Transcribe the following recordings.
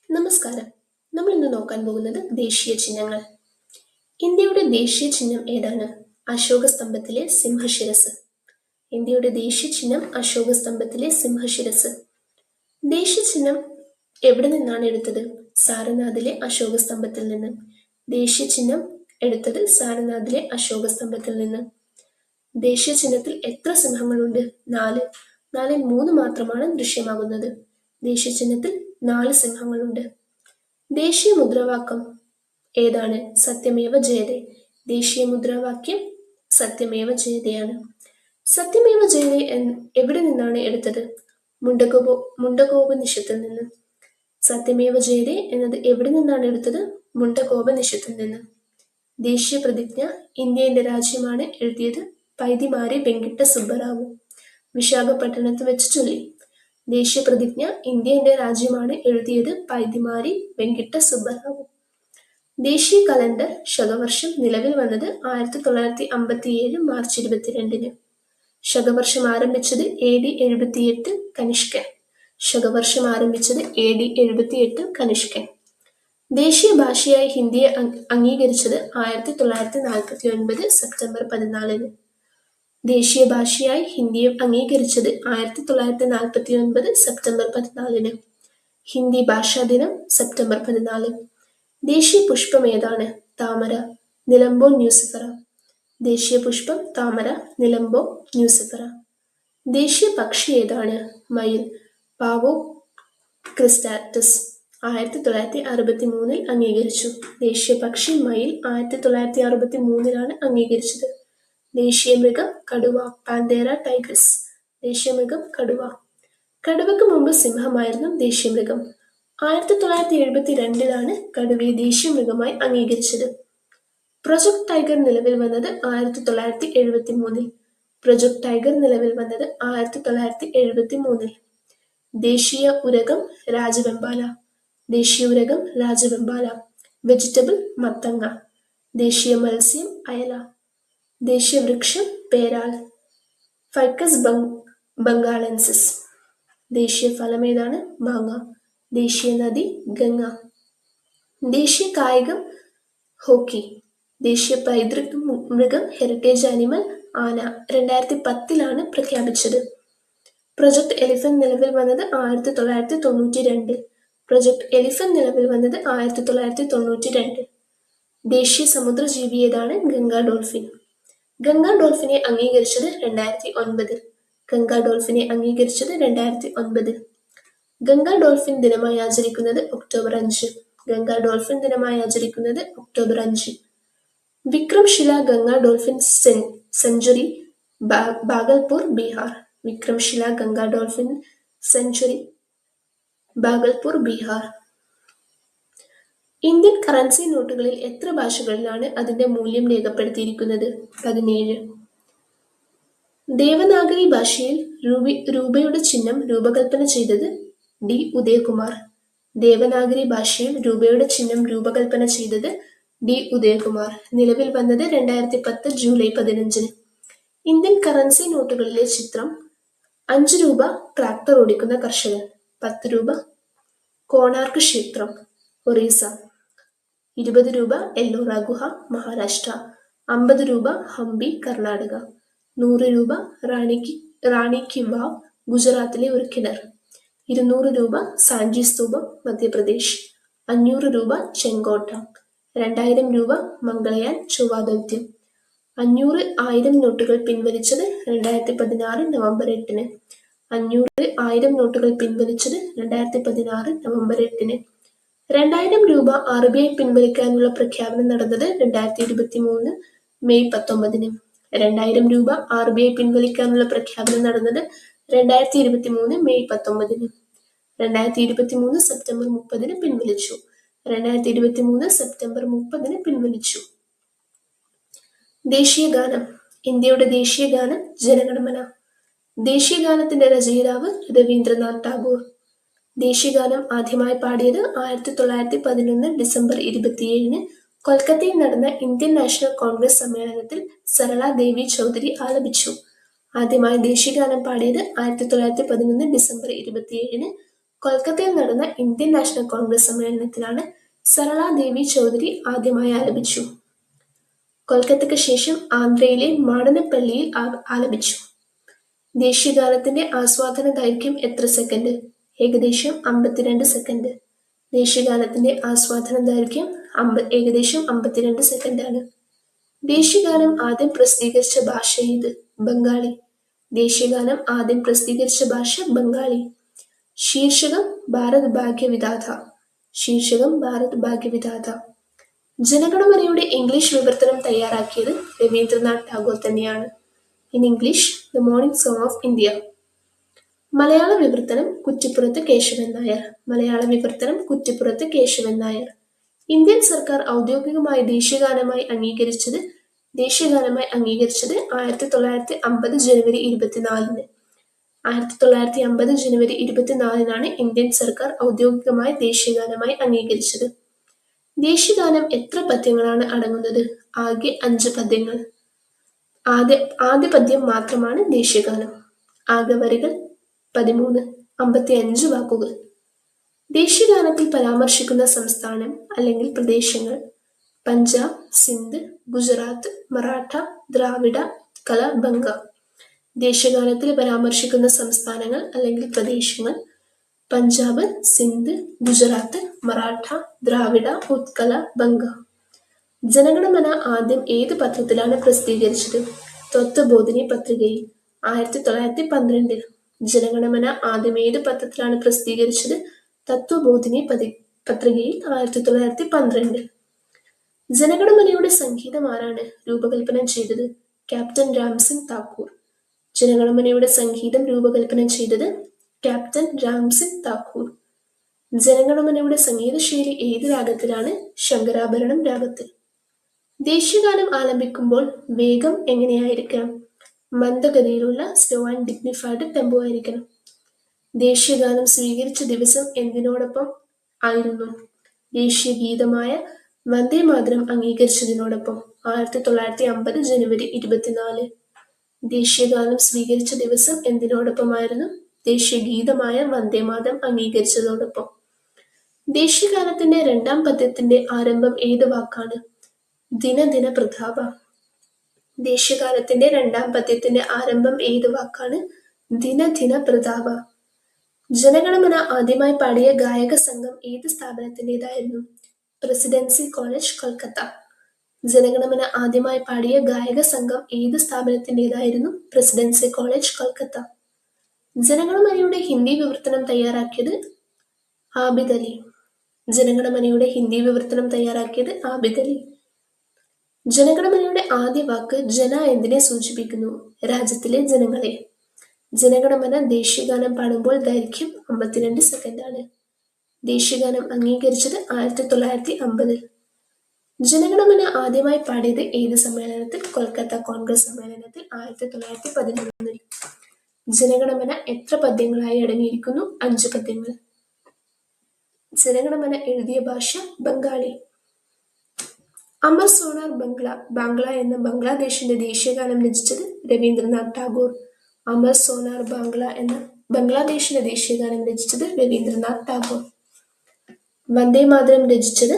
നമസ്കാരം. നമ്മൾ ഇന്ന് നോക്കാൻ പോകുന്നത് ദേശീയ ചിഹ്നങ്ങൾ. ഇന്ത്യയുടെ ദേശീയ ചിഹ്നം ഏതാണ്? അശോക സ്തംഭത്തിലെ സിംഹശിരസ്. ഇന്ത്യയുടെ ദേശീയ ചിഹ്നം അശോക സ്തംഭത്തിലെ സിംഹശിരസ്. ദേശീയ ചിഹ്നം എവിടെ നിന്നാണ് എടുത്തത്? സാരനാഥിലെ അശോക സ്തംഭത്തിൽ നിന്ന്. ദേശീയ ചിഹ്നം എടുത്തത് സാരനാഥിലെ അശോക സ്തംഭത്തിൽ നിന്ന്. ദേശീയ ചിഹ്നത്തിൽ എത്ര സിംഹങ്ങളുണ്ട്? 4. 4-ൽ 3 മാത്രമാണ് ദൃശ്യമാകുന്നത്. ദേശീയ ചിഹ്നത്തിൽ 4 സിംഹങ്ങളുണ്ട്. ദേശീയ മുദ്രാവാക്യം ഏതാണ്? സത്യമേവ ജയതേ. ദേശീയ മുദ്രാവാക്യം സത്യമേവ ജയതയാണ്. സത്യമേവ ജയതേ എവിടെ നിന്നാണ് എടുത്തത്? മുണ്ടകോപനിഷത്തിൽ നിന്ന്. സത്യമേവ ജയതേ എന്നത് എവിടെ നിന്നാണ് എടുത്തത്? മുണ്ടകോപനിഷത്തിൽ നിന്ന്. ദേശീയ പ്രതിജ്ഞ ഇന്ത്യ എന്റെ രാജ്യമാണ് എഴുതിയത് പൈതിമാരി വെങ്കിട്ട സുബ്ബറാവു. വിശാഖപട്ടണത്ത് വെച്ച് ചൊല്ലി. ദേശീയ പ്രതിജ്ഞ ഇന്ത്യ എന്റെ രാജ്യമാണ് എഴുതിയത് പൈതിമാരി വെങ്കിട്ട സുബ്ബറാവു. ദേശീയ കലണ്ടർ ശകവർഷം നിലവിൽ വന്നത് 1957 മാർച്ച് 22-ന്. ശകവർഷം ആരംഭിച്ചത് AD 78 കനിഷ്കൻ. ശകവർഷം ആരംഭിച്ചത് AD 78 കനിഷ്കൻ. ദേശീയ ഭാഷയായി ഹിന്ദിയെ അംഗീകരിച്ചത് 1949 സെപ്റ്റംബർ 14-ന്. ദേശീയ ഭാഷയായി ഹിന്ദിയെ അംഗീകരിച്ചത് 1949 സെപ്റ്റംബർ 14-ന്. ഹിന്ദി ഭാഷാ ദിനം സെപ്റ്റംബർ 14. ദേശീയ പുഷ്പം ഏതാണ്? താമര. Nelumbo nucifera. ദേശീയ പുഷ്പം താമര, നിലംബോ ന്യൂസിഫറ. ദേശീയ പക്ഷി ഏതാണ്? മയിൽ. പാവോ ക്രിസ്റ്റാറ്റസ്. 1963-ൽ അംഗീകരിച്ചു. ദേശീയ പക്ഷി മയിൽ 1963-ലാണ് അംഗീകരിച്ചത്. ദേശീയ മൃഗം കടുവ. പാന്തേറ ടൈഗ്രസ്. ദേശീയ മൃഗം കടുവ. കടുവയ്ക്ക് മുമ്പ് സിംഹമായിരുന്നു ദേശീയ മൃഗം. 1972-ലാണ് കടുവയെ ദേശീയ മൃഗമായി അംഗീകരിച്ചത്. പ്രൊജക്ട് ടൈഗർ നിലവിൽ വന്നത് 1973-ൽ. പ്രൊജക്ട് ടൈഗർ നിലവിൽ വന്നത് 1973-ൽ. ദേശീയ ഉരഗം രാജവെമ്പാല. ദേശീയ ഉരഗം രാജവെമ്പാല. വെജിറ്റബിൾ മത്തങ്ങ. ദേശീയ മത്സ്യം അയല. ദേശീയ വൃക്ഷം പേരാൽ. Ficus benghalensis. ദേശീയ ഫലം ഏതാണ്? മാങ്ങ. ദേശീയ നദി ഗംഗ. ദേശീയ കായികം ഹോക്കി. ദേശീയ പൈതൃക മൃഗം ഹെറിറ്റേജ് ആനിമൽ ആന. 2010-ലാണ് പ്രഖ്യാപിച്ചത്. പ്രൊജക്ട് എലിഫന്റ് നിലവിൽ വന്നത് 1992. പ്രൊജക്ട് എലിഫന്റ് നിലവിൽ വന്നത് 1992. ദേശീയ സമുദ്രജീവി ഏതാണ്? ഗംഗാ ഡോൾഫിൻ. ഗംഗാ ഡോൾഫിനെ അംഗീകരിച്ചത് 2009. ഗംഗാ ഡോൾഫിനെ അംഗീകരിച്ചത് 2009. ഗംഗാ ഡോൾഫിൻ ദിനമായി ആചരിക്കുന്നത് ഒക്ടോബർ 5. ഗംഗാ ഡോൾഫിൻ ദിനമായി ആചരിക്കുന്നത് October 5. Vikramshila Ganga dolphin sanctuary Bhagalpur Bihar. Vikramshila Ganga dolphin sanctuary Bhagalpur Bihar. Indian currency നോട്ടുകളിൽ എത്ര ഭാഷകളിലാണ് അതിന്റെ മൂല്യം രേഖപ്പെടുത്തിയിരിക്കുന്നത്? 17. ദേവനാഗരി ഭാഷയിൽ രൂപയുടെ ചിഹ്നം രൂപകൽപ്പന ചെയ്തത് D. ഉദയകുമാർ. ദേവനാഗരി ഭാഷയിൽ രൂപയുടെ ചിഹ്നം രൂപകൽപ്പന ചെയ്തത് D. ഉദയകുമാർ. നിലവിൽ വന്നത് 2010 ജൂലൈ 15-ന്. ഇന്ത്യൻ കറൻസി നോട്ടുകളിലെ ചിത്രം: 5 രൂപ ട്രാക്ടർ ഓടിക്കുന്ന കർഷകൻ. 10 രൂപ കോണാർക്ക് ക്ഷേത്രം, ഒറീസ. 20 രൂപ എല്ലോറ ഗുഹ, മഹാരാഷ്ട്ര. 50 രൂപ ഹംപി, കർണാടക. 100 രൂപ റാണി കി വാവ്, ഗുജറാത്തിലെ ഒരു കിണർ. 200 രൂപ സാഞ്ചി സ്തൂപം, മധ്യപ്രദേശ്. 500 രൂപ ചെങ്കോട്ട. 2000 രൂപ മംഗളയാൻ ചൊവ്വാദൗത്യം. 500, 1000 നോട്ടുകൾ പിൻവലിച്ചത് 2016 നവംബർ 8-ന്. 500, 1000 നോട്ടുകൾ പിൻവലിച്ചത് 2016 നവംബർ 8-ന്. 2000 രൂപ RBI പിൻവലിക്കാനുള്ള പ്രഖ്യാപനം നടന്നത് 2023 മെയ് 19-ന്. 2000 രൂപ RBI പിൻവലിക്കാനുള്ള പ്രഖ്യാപനം നടന്നത് 2023 മെയ് 19-ന്. 2023 സെപ്റ്റംബർ 30-ന് പിൻവലിച്ചു. 2023 സെപ്റ്റംബർ 30-ന് പിൻവലിച്ചു. ദേശീയഗാനം. ഇന്ത്യയുടെ ദേശീയഗാനം ജനഗണമന. ദേശീയഗാനത്തിന്റെ രചയിതാവ് രവീന്ദ്രനാഥ് ടാഗോർ. ദേശീയഗാനം ആദ്യമായി പാടിയത് 1911 ഡിസംബർ 27-ന് കൊൽക്കത്തയിൽ നടന്ന ഇന്ത്യൻ നാഷണൽ കോൺഗ്രസ് സമ്മേളനത്തിൽ സരള ദേവി ചൗധരി ആലപിച്ചു. ആദ്യമായി ദേശീയഗാനം പാടിയത് 1911 ഡിസംബർ 27-ന് കൊൽക്കത്തയിൽ നടന്ന ഇന്ത്യൻ നാഷണൽ കോൺഗ്രസ് സമ്മേളനത്തിലാണ് സരള ദേവി ചൗധരി ആദ്യമായി ആലപിച്ചു. കൊൽക്കത്തയ്ക്ക് ശേഷം ആന്ധ്രയിലെ മാടനപ്പള്ളിയിൽ ആലപിച്ചു. ദേശീയഗാനത്തിന്റെ ആസ്വാദന ദൈർഘ്യം എത്ര സെക്കൻഡ്? ഏകദേശം 52 സെക്കൻഡ്. ദേശീയഗാനത്തിന്റെ ആസ്വാദന ദൈർഘ്യം ഏകദേശം 52 സെക്കൻഡാണ്. ദേശീയഗാനം ആദ്യം പ്രസിദ്ധീകരിച്ച ഭാഷ ഏത്? ബംഗാളി. ദേശീയഗാനം ആദ്യം പ്രസിദ്ധീകരിച്ച ഭാഷ ബംഗാളി. ശീർഷകം ഭാരത് ഭാഗ്യവിധാത. ശീർഷകം ഭാരത് ഭാഗ്യവിധാത. ജനഗണമനയുടെ ഇംഗ്ലീഷ് വിവർത്തനം തയ്യാറാക്കിയത് രവീന്ദ്രനാഥ് ടാഗോർ തന്നെയാണ്. In English, the morning song of India. മലയാള വിവർത്തനം കുറ്റിപ്പുറത്ത് കേശവൻ നായർ. മലയാള വിവർത്തനം കുറ്റിപ്പുറത്ത് കേശവൻ നായർ. ഇന്ത്യൻ സർക്കാർ ഔദ്യോഗികമായി ദേശീയഗാനമായി അംഗീകരിച്ചത് 1950 ജനുവരി 24-ന്. 1950 ജനുവരി 24-നാണ് ഇന്ത്യൻ സർക്കാർ ഔദ്യോഗികമായി ദേശീയഗാനമായി അംഗീകരിച്ചത്. ദേശീയഗാനം എത്ര പദ്യങ്ങളാണ് അടങ്ങുന്നത്? ആകെ 5 പദ്യങ്ങൾ. ആദ്യ പദ്യം മാത്രമാണ് ദേശീയഗാനം. ആകെ വരികൾ 13, 55 വാക്കുകൾ. ദേശീയഗാനത്തിൽ പരാമർശിക്കുന്ന സംസ്ഥാനം അല്ലെങ്കിൽ പ്രദേശങ്ങൾ: പഞ്ചാബ്, സിന്ധ്, ഗുജറാത്ത്, മറാഠ, ദ്രാവിഡ, ഉത്കല, ബംഗ. ദേശീയഗാനത്തിൽ പരാമർശിക്കുന്ന സംസ്ഥാനങ്ങൾ അല്ലെങ്കിൽ പ്രദേശങ്ങൾ: പഞ്ചാബ്, സിന്ധ്, ഗുജറാത്ത്, മറാഠ, ദ്രാവിഡ, ഉത്കല, ബംഗ. ജനഗണമന ആദ്യം ഏത് പത്രത്തിലാണ് പ്രസിദ്ധീകരിച്ചത്? തത്വബോധിനി പത്രികയിൽ. 1912. ജനഗണമന ആദ്യം ഏത് പത്രത്തിലാണ് പ്രസിദ്ധീകരിച്ചത്? തത്വബോധിനി പത്രികയിൽ. 1912. ജനഗണമനയുടെ സംഗീതം ആരാണ് രൂപകൽപ്പന ചെയ്തത്? ക്യാപ്റ്റൻ രാംസിംഗ് താക്കൂർ. ജനഗണമനയുടെ സംഗീതം രൂപകൽപ്പന ചെയ്തത് ക്യാപ്റ്റൻ രാംസിംഗ് താക്കൂർ. ജനഗണമനയുടെ സംഗീതശൈലി ഏത് രാഗത്തിലാണ്? ശങ്കരാഭരണം രാഗത്തിൽ. ദേശീയഗാനം ആലപിക്കുമ്പോൾ വേഗം എങ്ങനെയായിരിക്കണം? മന്ദഗതിയിലുള്ള സ്ലോ ആൻഡ് ഡിഗ്നിഫൈഡ് ടെമ്പോ ആയിരിക്കണം. ദേശീയഗാനം സ്വീകരിച്ച ദിവസം എന്തിനോടൊപ്പം ആയിരുന്നു? ദേശീയ ഗീതമായ വന്ദേമാതരം അംഗീകരിച്ചതിനോടൊപ്പം. 1950 ജനുവരി 24. ദേശീയഗാനം സ്വീകരിച്ച ദിവസം എന്തിനോടൊപ്പമായിരുന്നു? ദേശീയ ഗീതമായ വന്ദേമാതരം അംഗീകരിച്ചതോടൊപ്പം. ദേശീയഗാനത്തിന്റെ രണ്ടാം പദ്യത്തിന്റെ ആരംഭം ഏത് വാക്കാണ്? ദിനദിന പ്രതാപ. ദേശീയഗാനത്തിന്റെ രണ്ടാം പദ്യത്തിന്റെ ആരംഭം ഏത് വാക്കാണ്? ദിനദിന പ്രതാപ. ജനഗണമന ആദ്യമായി പാടിയ ഗായക സംഘം ഏത് സ്ഥാപനത്തിൻ്റെതായിരുന്നു? Presidency college, Kolkata. ജനഗണമന ആദ്യമായി പാടിയ ഗായക സംഘം ഏത് സ്ഥാപനത്തിൻ്റെതായിരുന്നു? Presidency college, Kolkata. ജനഗണമനയുടെ ഹിന്ദി വിവർത്തനം തയ്യാറാക്കിയത് ആബിദ് അലി. ജനഗണമനയുടെ ഹിന്ദി വിവർത്തനം തയ്യാറാക്കിയത് ആബിദ് അലി. ജനഗണമനയുടെ ആദ്യ വാക്ക് ജന എന്തിനെ സൂചിപ്പിക്കുന്നു? രാജ്യത്തിലെ ജനങ്ങളെ. ജനഗണമന ദേശീയഗാനം പാടുമ്പോൾ ദൈർഘ്യം 52 സെക്കൻഡാണ്. ദേശീയഗാനം അംഗീകരിച്ചത് 1950. ജനഗണമന ആദ്യമായി പാടിയത് ഏത് സമ്മേളനത്തിൽ? കൊൽക്കത്ത കോൺഗ്രസ് സമ്മേളനത്തിൽ 1911. ജനഗണമന എത്ര പദ്യങ്ങളായി അടങ്ങിയിരിക്കുന്നു? 5 പദ്യങ്ങൾ. ജനഗണമന എഴുതിയ ഭാഷ ബംഗാളി. അമർ സോനാർ ബാംഗ്ല എന്ന ബംഗ്ലാദേശിന്റെ ദേശീയഗാനം രചിച്ചത് രവീന്ദ്രനാഥ് ടാഗോർ. അമർ സോനാർ ബാംഗ്ല എന്ന ബംഗ്ലാദേശിന്റെ ദേശീയഗാനം രചിച്ചത് രവീന്ദ്രനാഥ് ടാഗോർ. വന്ദേമാതരം രചിച്ചത്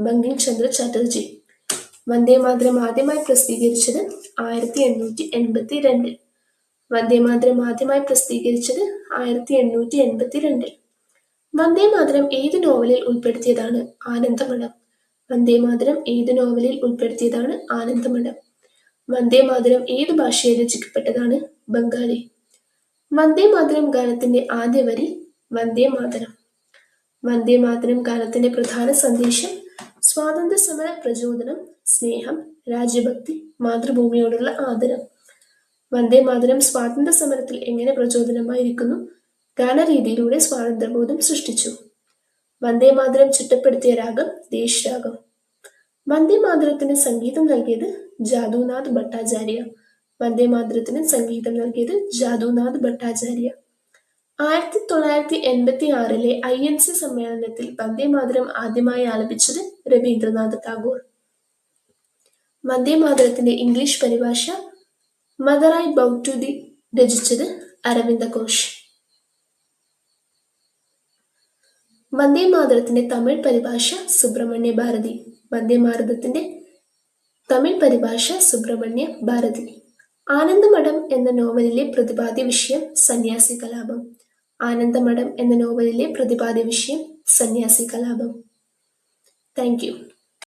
ബങ്കിം ചന്ദ്ര ചാറ്റർജി. വന്ദേമാതരം ആദ്യമായി പ്രസിദ്ധീകരിച്ചത് 1882. വന്ദേമാതരം ആദ്യമായി പ്രസിദ്ധീകരിച്ചത് 1882. വന്ദേമാതരം ഏത് നോവലിൽ ഉൾപ്പെടുത്തിയതാണ്? ആനന്ദമഠം. വന്ദേമാതരം ഏത് നോവലിൽ ഉൾപ്പെടുത്തിയതാണ്? ആനന്ദമഠം. വന്ദേമാതരം ഏത് ഭാഷയിൽ രചിക്കപ്പെട്ടതാണ്? ബംഗാളി. വന്ദേമാതരം ഗാനത്തിന്റെ ആദ്യ വരി വന്ദേമാതരം. വന്ദേമാതരം ഗാനത്തിന്റെ പ്രധാന സന്ദേശം സ്വാതന്ത്ര്യ സമര പ്രചോദനം, സ്നേഹം, രാജ്യഭക്തി, മാതൃഭൂമിയോടുള്ള ആദരം. വന്ദേമാതരം സ്വാതന്ത്ര്യ സമരത്തിൽ എങ്ങനെ പ്രചോദനമായിരിക്കുന്നു? ഗാനരീതിയിലൂടെ സ്വാതന്ത്ര്യബോധം സൃഷ്ടിച്ചു. വന്ദേമാതരം ചിട്ടപ്പെടുത്തിയ രാഗം ദേശ് രാഗം. വന്ദേമാതരത്തിന് സംഗീതം നൽകിയത് ജാദുനാഥ് ഭട്ടാചാര്യ. വന്ദേമാതരത്തിന് സംഗീതം നൽകിയത് ജാദുനാഥ് ഭട്ടാചാര്യ. 1986 INC സമ്മേളനത്തിൽ വന്ദേമാതരം ആദ്യമായി ആലപിച്ചത് രവീന്ദ്രനാഥ് ടാഗോർ. വന്ദേമാതരത്തിന്റെ ഇംഗ്ലീഷ് പരിഭാഷ mother I bow to thee രചിച്ചത് അരവിന്ദ ഘോഷ്. വന്ദേമാതരത്തിന്റെ തമിഴ് പരിഭാഷ സുബ്രഹ്മണ്യ ഭാരതി. വന്ദേമാതരത്തിന്റെ തമിഴ് പരിഭാഷ സുബ്രഹ്മണ്യ ഭാരതി. ആനന്ദമഠം എന്ന നോവലിലെ പ്രതിപാദ്യ വിഷയം സന്യാസി കലാപം. ആനന്ദമഠം എന്ന നോവലിലെ പ്രതിപാദ്യ വിഷയം സന്യാസി കലാപം. Thank you.